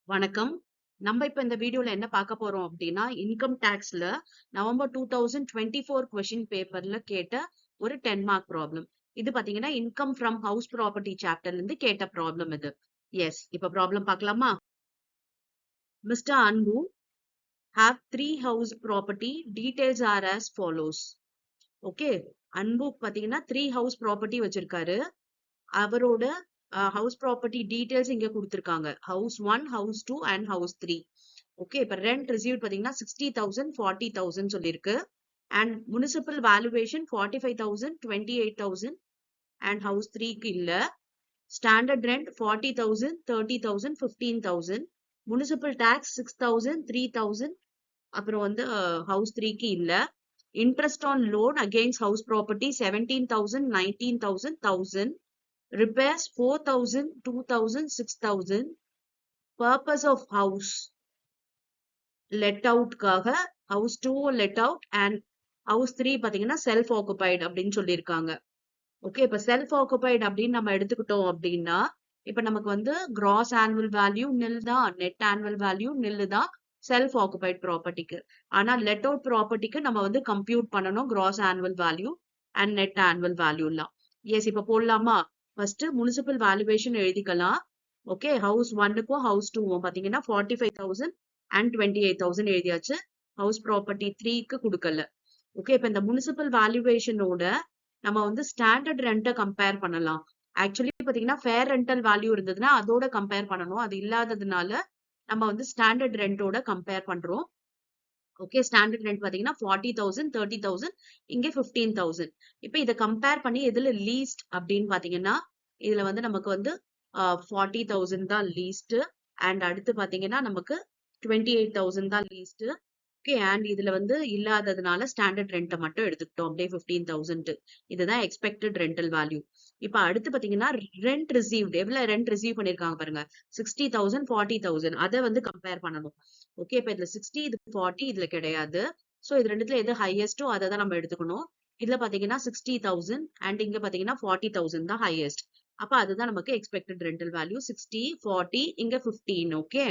வணக்கம். நம்ம இப்ப இந்த வீடியோல என்ன பார்க்க போறோம் அப்படின்னா, இன்கம் டாக்ஸ்ல நவம்பர் 2024 கொஸ்டின் பேப்பர்ல கேட்ட ஒரு 10 மார்க் ப்ராப்ளம். இது பாத்தீங்கன்னா, இன்கம் ஃப்ரம் ஹவுஸ் ப்ராப்பர்ட்டி சாப்டர்ல இருந்து கேட்ட ப்ராப்ளம் இது. எஸ். இப்ப ப்ராப்ளம் பார்க்கலாமா? மிஸ்டர் அன்பு have 3 house property. Details are as follows. Okay. அன்பு பாத்தீங்கன்னா 3 house property வச்சிருக்காரு. அவரோட ஹவுஸ் ப்ராப்பர்ட்டி டீடைல்ஸ் இங்க கொடுத்திருக்காங்க. House 1, house 2 and house 3. Okay. இப்ப ரெண்ட் ரிசீவ் பாத்தீங்கன்னா 60,000, 40,000 சொல்லிருக்கு. And municipal valuation 45,000, 28,000 and house 3க்கு இல்ல. Standard rent 40,000, 30,000, 15,000. Municipal tax 6,000, 3,000. அப்புறம் வந்து ஹவுஸ் 3க்கு இல்ல. Interest on loan against house property 17,000, 19,000, 1,000. Repairs 4,000, 2,000, 6,000. Purpose of house let out காக house 2 let out and house 3 பாத்தீங்கன்னா self occupied அப்படின்னு சொல்லியிருக்காங்க. ஓகே. இப்ப செல்ஃப் ஆக்குபைட் அப்படின்னு நம்ம எடுத்துக்கிட்டோம் அப்படின்னா, இப்ப நமக்கு வந்து கிராஸ் ஆனுவல் வேல்யூ நில் தான், நெட் ஆனுவல் வேல்யூ நில் தான் செல்ஃப் ஆக்குபைட் ப்ராப்பர்ட்டிக்கு. ஆனா லெட் அவுட் ப்ராப்பர்ட்டிக்கு நம்ம வந்து கம்ப்யூட் பண்ணணும் cross annual value and net annual value எல்லாம். எஸ். இப்ப போடலாமா? ஃபர்ஸ்ட் முனிசிபல் வேல்யூவேஷன் எழுதிக்கலாம். ஓகே. ஹவுஸ் 1க்கும் ஹவுஸ் 2வும் பாத்தீங்கன்னா 45,000 அண்ட் 28,000 எழுதியாச்சு. ஹவுஸ் ப்ராப்பர்ட்டி 3க்கு கொடுக்கல. ஓகே. இப்ப இந்த முனிசிபல் வேல்யூவேஷனோட நம்ம வந்து ஸ்டாண்டர்ட் ரெண்ட்டை கம்பேர் பண்ணலாம். ஆக்சுவலி பாத்தீங்கன்னா ஃபேர் ரெண்டல் வேல்யூ இருந்ததுன்னா அதோட கம்பேர் பண்ணணும். அது இல்லாததுனால நம்ம வந்து ஸ்டாண்டர்ட் ரெண்டோட கம்பேர் பண்றோம். ஓகே. ஸ்டாண்டர்ட் ரெண்ட் பாத்தீங்கன்னா 40,000, 30,000, இங்க 15,000. இப்ப இதை கம்பேர் பண்ணி எதுல லீஸ்ட் அப்படின்னு பாத்தீங்கன்னா, இதுல வந்து நமக்கு வந்து 40,000 தான் லீஸ்ட். அண்ட் அடுத்து பாத்தீங்கன்னா நமக்கு 28,000 தான் லீஸ்ட். ஓகே. அண்ட் இதுல வந்து இல்லாததுனால ஸ்டாண்டர்ட் ரெண்ட்டை மட்டும் எடுத்துக்கிட்டோம். அப்படியே 15,000. இதுதான் எக்ஸ்பெக்டட் ரெண்டல் வேல்யூ. இப்ப அடுத்து பாத்தீங்கன்னா ரெண்ட் ரிசீவ்ட் எவ்வளவு ரெண்ட் ரிசீவ் பண்ணிருக்காங்க பாருங்க. 60,000, 40,000 அதை வந்து கம்பேர் பண்ணணும். ஓகே. இப்ப இதுல 60, இது 40, இதுல கிடையாது. சோ இது ரெண்டுத்துல எது ஹையஸ்டோ அதை தான் நம்ம எடுத்துக்கணும். இதுல பாத்தீங்கன்னா 60,000 அண்ட் இங்க பாத்தீங்கன்னா 40,000 தான் ஹையஸ்ட். அப்ப அதுதான் நமக்கு எக்ஸ்பெக்டட் ரெண்டல் வேல்யூ. 60, 40, இங்க 15. ஓகே.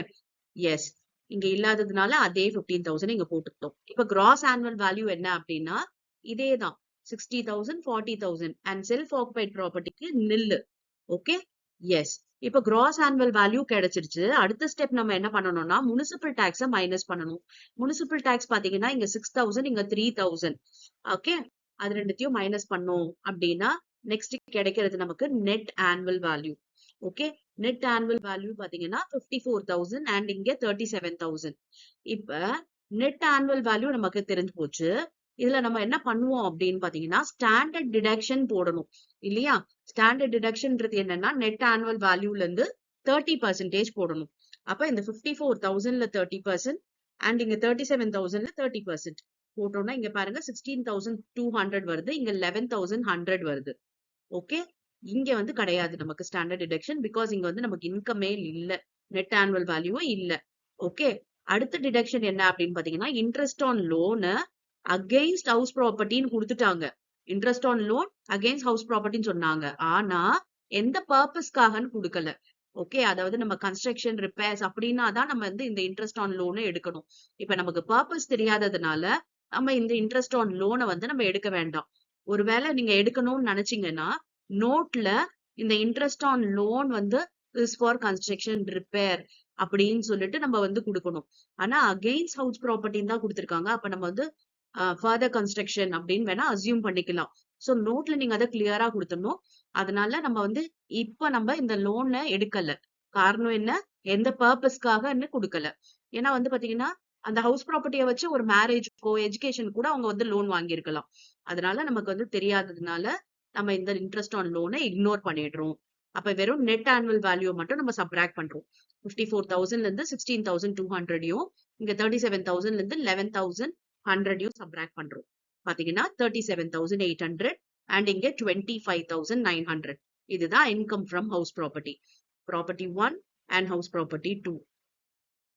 எஸ். இங்க இல்லாததுனால அதே 15,000 இங்க போட்டுக்கிட்டோம். இப்ப கிராஸ் ஆனுவல் வேல்யூ என்ன அப்படின்னா இதேதான் 60,000, 40,000 அண்ட் செல்ஃப் ஆக்குபைட் ப்ராப்பர்ட்டிக்கு நில்லு. ஓகே. எஸ். இப்ப கிராஸ் ஆனுவல் வேல்யூ கிடைச்சிருச்சு. அடுத்த ஸ்டெப் நம்ம என்ன பண்ணணும்னா முனிசிபல் டாக்ஸ மைனஸ் பண்ணணும். முனிசிபல் டாக்ஸ் பாத்தீங்கன்னா இங்க 6,000, இங்க 3,000. ஓகே. அது ரெண்டுத்தையும் மைனஸ் பண்ணோம் அப்படின்னா நெக்ஸ்ட் கிடைக்கிறது நமக்கு net annual value. Okay. Net annual value பாத்தீங்கன்னா 54,000 அண்ட் இங்க 37,000. இப்ப நெட் ஆனுவல் வேல்யூ நமக்கு தெரிஞ்சு போச்சு. இதுல நம்ம என்ன பண்ணுவோம் அப்படின்னு பாத்தீங்கன்னா ஸ்டாண்டர்ட் டிடக்ஷன் போடணும் இல்லையா? ஸ்டாண்டர்ட் டிடக்ஷன்ன்றது என்னன்னா நெட் ஆனுவல் வேல்யூல இருந்து 30% போடணும். அப்ப இந்த 54,000ல 30% அண்ட் இங்க 37,000ல 30% போட்டோம்னா இங்க பாருங்க 16,200 வருது. இங்க 11,100 வருது. ஓகே. இங்க வந்து கிடையாது நமக்கு ஸ்டாண்டர்ட் டிடக்ஷன். பிகாஸ் இங்க வந்து நமக்கு இன்கமே இல்ல. நெட் ஆனுவல் வேல்யூவும் இல்ல. ஓகே. அடுத்த டிடக்ஷன் என்ன அப்படின்னு பாத்தீங்கன்னா interest on loan against house ப்ராப்பர்ட்டின்னு கொடுத்துட்டாங்க. Interest on loan against house ப்ராப்பர்ட்டின்னு சொன்னாங்க. ஆனா எந்த பர்பஸ்க்காகன்னு கொடுக்கல. ஓகே. அதாவது நம்ம கன்ஸ்ட்ரக்ஷன் ரிப்பேர்ஸ் அப்படின்னா தான் நம்ம வந்து இந்த இன்ட்ரெஸ்ட் ஆன் லோனை எடுக்கணும். இப்ப நமக்கு பர்பஸ் தெரியாததுனால நம்ம இந்த இன்ட்ரெஸ்ட் ஆன் லோனை வந்து நம்ம எடுக்க வேண்டாம். ஒருவேளை நீங்க எடுக்கணும்னு நினைச்சீங்கன்னா நோட்ல இந்த இன்ட்ரெஸ்ட் ஆன் லோன் வந்து இஸ் ஃபார் கன்ஸ்ட்ரக்ஷன் ரிப்பேர் அப்படின்னு சொல்லிட்டு நம்ம வந்து கொடுக்கணும். ஆனா அகெயின்ஸ்ட் ஹவுஸ் ப்ராப்பர்ட்டின்னு தான் கொடுத்திருக்காங்க. அப்ப நம்ம வந்து ஃபர்தர் கன்ஸ்ட்ரக்ஷன் அப்படின்னு வேணா அசியூம் பண்ணிக்கலாம். சோ நோட்ல நீங்க அதை கிளியரா கொடுத்துடணும். அதனால நம்ம வந்து இப்ப நம்ம இந்த லோனை எடுக்கல. காரணம் என்ன? எந்த பர்பஸ்க்காகன்னு கொடுக்கல. ஏன்னா வந்து பாத்தீங்கன்னா அந்த ஹவுஸ் ப்ராப்பர்ட்டியை வச்சு ஒரு மேரேஜ்க்கோ எஜுகேஷன் கூட அவங்க வந்து லோன் வாங்கியிருக்கலாம். அதனால நமக்கு வந்து தெரியாததுனால நம்ம இந்த இன்ட்ரெஸ்ட் ஆன் லோனை இக்னோர் பண்ணிடுறோம். அப்ப வெறும் நெட் ஆனுவல் வேல்யூ மட்டும் நம்ம சப்ராக்ட் பண்றோம். 54,000ல இருந்து 16,200யும் இங்க 37,000ல இருந்து 11,100யும் சப்ராக்ட் பண்றோம். பாத்தீங்கன்னா 37,800 அண்ட் இங்க 25,900. இதுதான் income from house property. Property 1 and house property 2.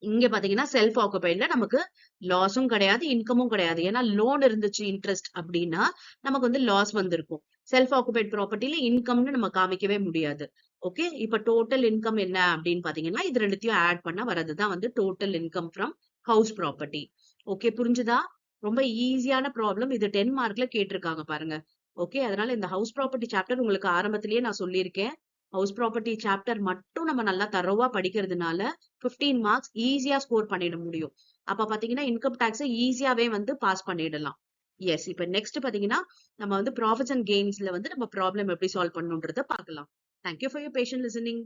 இங்க பாத்தீங்கன்னா செல்ஃப் ஆக்குபைட்ல நமக்கு லாஸும் கிடையாது, இன்கமும் கிடையாது. ஏன்னா லோன் இருந்துச்சு இன்ட்ரெஸ்ட் அப்படின்னா நமக்கு வந்து லாஸ் வந்திருக்கும். செல்ஃப் ஆக்குபைட் ப்ராப்பர்ட்டில இன்கம்னு நம்ம காமிக்கவே முடியாது. ஓகே, இப்ப டோட்டல் இன்கம் என்ன அப்படின்னு பாத்தீங்கன்னா இது ரெண்டுத்தையும் ஆட் பண்ண வரதுதான் வந்து total income from house property. Okay, புரிஞ்சுதா? ரொம்ப ஈஸியான ப்ராப்ளம். இது 10 மார்க்ல கேட்டிருக்காங்க பாருங்க. ஓகே, அதனால இந்த ஹவுஸ் ப்ராப்பர்ட்டி சாப்டர் உங்களுக்கு ஆரம்பத்திலேயே நான் சொல்லியிருக்கேன். ஹவுஸ் ப்ராப்பர்ட்டி சாப்டர் மட்டும் நம்ம நல்லா தரோவா படிக்கிறதுனால 15 மார்க்ஸ் ஈஸியா ஸ்கோர் பண்ணிட முடியும். அப்ப பாத்தீங்கன்னா இன்கம் டாக்ஸ் ஈஸியாவே வந்து பாஸ் பண்ணிடலாம். எஸ், இப்ப நெக்ஸ்ட் பாத்தீங்கன்னா நம்ம வந்து ப்ராஃபிட்ஸ் அண்ட் கெயின்ஸ்ல வந்து நம்ம ப்ராப்ளம் எப்படி சால்வ் பண்ணணும்ன்றத பார்க்கலாம். Thank you for your patient listening.